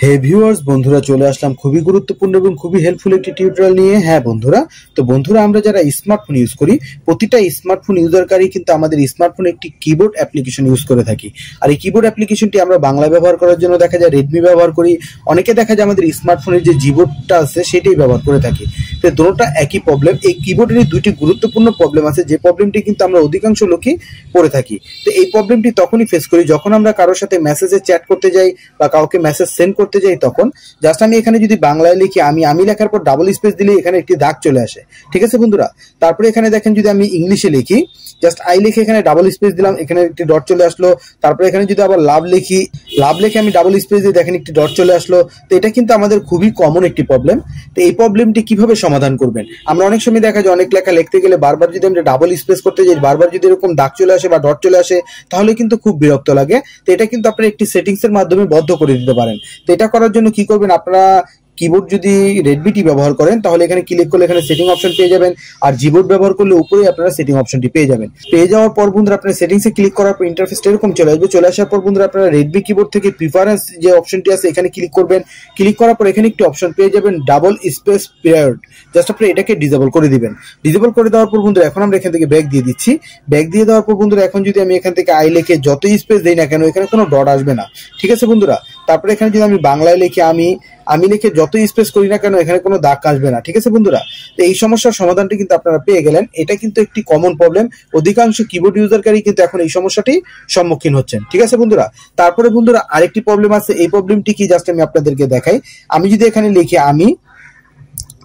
হে viewers, বন্ধুরা চলে আসলাম খুবই গুরুত্বপূর্ণ এবং খুবই হেল্পফুল একটি টিউটোরিয়াল নিয়ে। হ্যাঁ বন্ধুরা, আমরা যারা স্মার্টফোন ইউজ করি, প্রতিটা স্মার্টফোন ইউজারকারী কিন্তু আমাদের স্মার্টফোনে একটি কিবোর্ড অ্যাপ্লিকেশন ইউজ করে থাকি। আর এই কিবোর্ড অ্যাপ্লিকেশনটি আমরা বাংলায় ব্যবহার করার জন্য দেখা যায় রেডমি ব্যবহার করি, অনেকে দেখা যায় আমাদের স্মার্টফোনের যে জিবোর্ডটা আছে সেটাই ব্যবহার করে থাকি। তো দুটোটা একই প্রবলেম। এই কিবোর্ডেরই দুইটি গুরুত্বপূর্ণ প্রবলেম আছে, যে প্রবলেমটি কিন্তু আমরা অধিকাংশ লোকই পড়ে থাকি। তো এই প্রবলেমটি তখনই ফেস করি যখন আমরা কারোর সাথে মেসেজে চ্যাট করতে যাই বা কাউকে মেসেজ সেন্ড করতে যাই। তখন জাস্ট আমি এখানে যদি বাংলায় লিখি আমি লেখার পর ডাবল স্পেস দিলে এখানে একটি দাগ চলে আসে, ঠিক আছে বন্ধুরা। তারপরে এখানে দেখেন যদি আমি ইংলিশে লিখি, জাস্ট আই লিখে এখানে ডাবল স্পেস দিলাম, এখানে একটি ডট চলে আসলো। তারপরে এখানে যদি আবার লাভ লিখে আমি ডাবল স্পেস দিয়ে দেখেন একটি ডট চলে আসলো। তো এটা কিন্তু আমাদের খুবই কমন একটি প্রবলেম। তো এই প্রবলেমটি কিভাবে সমাধান করবেন? আমরা অনেক সময় দেখা যায় অনেক লেখা লিখতে গেলে বারবার যদি আমরা ডাবল স্পেস করতে যাই, বারবার যদি এরকম দাগ চলে আসে বা ডট চলে আসে, তাহলে কিন্তু খুব বিরক্ত লাগে। তো এটা কিন্তু আপনারা একটি সেটিংস এর মাধ্যমে বদ্ধ করে দিতে পারেন। তো এটা করার জন্য কি করবেন, আপনারা কিবোর্ড যদি রেডমিটি ব্যবহার করেন তাহলে এখানে ক্লিক করলে এখানে সেটিং অপশন পেয়ে যাবেন, আর জিবোর্ড ব্যবহার করলে উপরে আপনারা সেটিং অপশনটি পেয়ে যাবেন। পেয়ে যাওয়ার পর বন্ধুরা আপনারা সেটিংসে ক্লিক করার পর ইন্টারফেসটা এরকম চলে আসবে। চলে আসার পর বন্ধুরা আপনারা রেডমি কিবোর্ড থেকে প্রিফারেন্স যে অপশনটি আছে এখানে ক্লিক করবেন। ক্লিক করার পর এখানে একটি অপশন পেয়ে যাবেন ডাবল স্পেস পিরিয়ড, জাস্ট আপনি এটাকে ডিসেবল করে দিবেন। ডিসেবল করে দেওয়ার পর বন্ধুরা এখন আমরা এখান থেকে ব্যাক দিয়ে দিচ্ছি। ব্যাক দিয়ে দেওয়ার পর বন্ধুরা এখন যদি আমি এখান থেকে আই লিখে যতই স্পেস দেই না কেন এখানে কোনো ডট আসবে না, ঠিক আছে বন্ধুরা। তারপরে এখানে যদি আমি বাংলায় লিখি আমি লিখে যতই স্পেস করি না কেন এখানে কোনো দাগ আসবে না, ঠিক আছে বন্ধুরা। তো এই সমস্যার সমাধানটি কিন্তু আপনারা পেয়ে গেলেন। এটা কিন্তু একটি কমন প্রবলেম, অধিকাংশ কিবোর্ড ইউজারকারী কিন্তু এখন এই সমস্যাটি সম্মুখীন হচ্ছেন, ঠিক আছে বন্ধুরা। তারপরে বন্ধুরা আরেকটি প্রবলেম আছে। এই প্রবলেমটি কি জাস্ট আমি আপনাদেরকে দেখাই। আমি যদি এখানে লিখি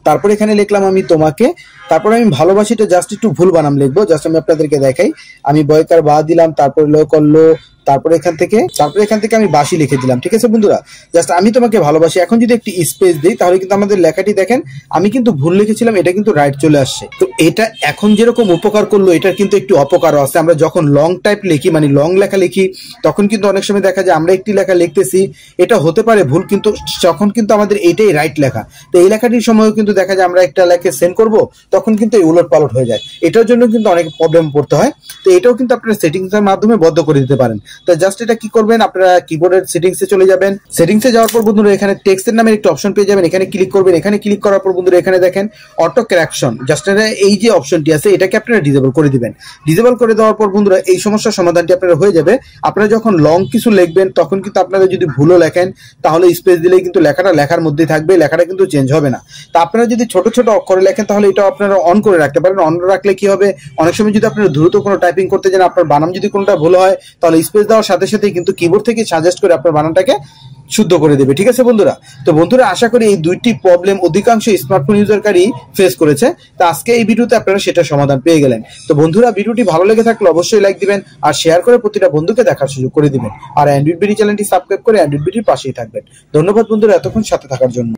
তারপরে এখানে লিখলাম আমি তোমাকে, তারপরে আমি ভালোবাসিটা জাস্ট একটু ভুল বানাম লিখবো, জাস্ট আমি আপনাদেরকে দেখাই। আমি বয়কার বা দিলাম, তারপরে লো করলো, তারপরে এখান থেকে আমি বাসি লিখে দিলাম, ঠিক আছে বন্ধুরা। জাস্ট আমি তোমাকে ভালোবাসি। এখন যদি একটি স্পেস দিই তাহলে কিন্তু আমাদের লেখাটি দেখেন আমি কিন্তু ভুল লিখেছিলাম, এটা কিন্তু রাইট চলে আসছে। তো এটা এখন যেরকম উপকার করলো এটার কিন্তু একটি অপকারও আছে। আমরা যখন লং টাইপ লিখি, মানে লং লেখা লিখি, তখন কিন্তু অনেক সময় দেখা যায় আমরা একটি লেখা লিখতেছি, এটা হতে পারে ভুল, কিন্তু তখন কিন্তু আমাদের এইটাই রাইট লেখা। তো এই লেখাটির সময়ও কিন্তু দেখা যায় আমরা একটা লেখা সেন্ড করব, তখন কিন্তু এই উলট পালট হয়ে যায়। এটার জন্য কিন্তু অনেক প্রবলেম পড়তে হয়। তো এটাও কিন্তু আপনারা সেটিংস এর মাধ্যমে বদ্ধ করে দিতে পারেন। তো জাস্ট এটা কি করবেন, আপনারা কিবোর্ডের সেটিংসে চলে যাবেন। সেটিংসে যাওয়ার পর বন্ধুরা এখানে টেক্সটের নামের একটা অপশন পেয়ে যাবেন, এখানে ক্লিক করবেন। এখানে ক্লিক করার পর বন্ধুরা এখানে দেখেন অটো কারেকশন, জাস্ট এই যে অপশনটি আছে এটাকে আপনারা ডিসেবল করে দিবেন। ডিসেবল করে দেওয়ার পর বন্ধুরা এই সমস্যার সমাধানটি আপনারা হয়ে যাবে। আপনারা যখন লং কিছু লিখবেন তখন কিন্তু আপনারা যদি ভুলও লেখেন তাহলে স্পেস দিলেই কিন্তু লেখাটা লেখার মধ্যেই থাকবে, লেখাটা কিন্তু চেঞ্জ হবে না। তা আপনারা যদি ছোট ছোট অক্ষরে লেখেন তাহলে এটা আপনারা অন করে রাখতে পারেন। অন রাখলে কি হবে, অনেক সময় যদি আপনারা দ্রুত কোনো টাইপিং করতে যান, আপনার বানান যদি কোনোটা ভুল হয় তাহলে স্পেস দেওয়ার সাথে সাথে কিন্তু কিবোর্ড থেকে সাজেস্ট করে আপনার বানানটাকে শুদ্ধ করে দেবে, ঠিক আছে বন্ধুরা। তো বন্ধুরা আশা করি এই দুইটি প্রবলেম অধিকাংশ স্মার্টফোন ইউজারকারী ফেস করেছে। তো আজকে এই ভিডিওতে আপনারা সেটা সমাধান পেয়ে গেলেন। তো বন্ধুরা ভিডিওটি ভালো লেগে থাকলে অবশ্যই লাইক দিবেন আর শেয়ার করে প্রতিটা বন্ধুকে দেখার সুযোগ করে দিবেন। আর অ্যান্ড্রয়েড বিডি চ্যানেলটি সাবস্ক্রাইব করে অ্যান্ড্রয়েড বিডির পাশেই থাকবেন। ধন্যবাদ বন্ধুরা এতক্ষণ সাথে থাকার জন্য।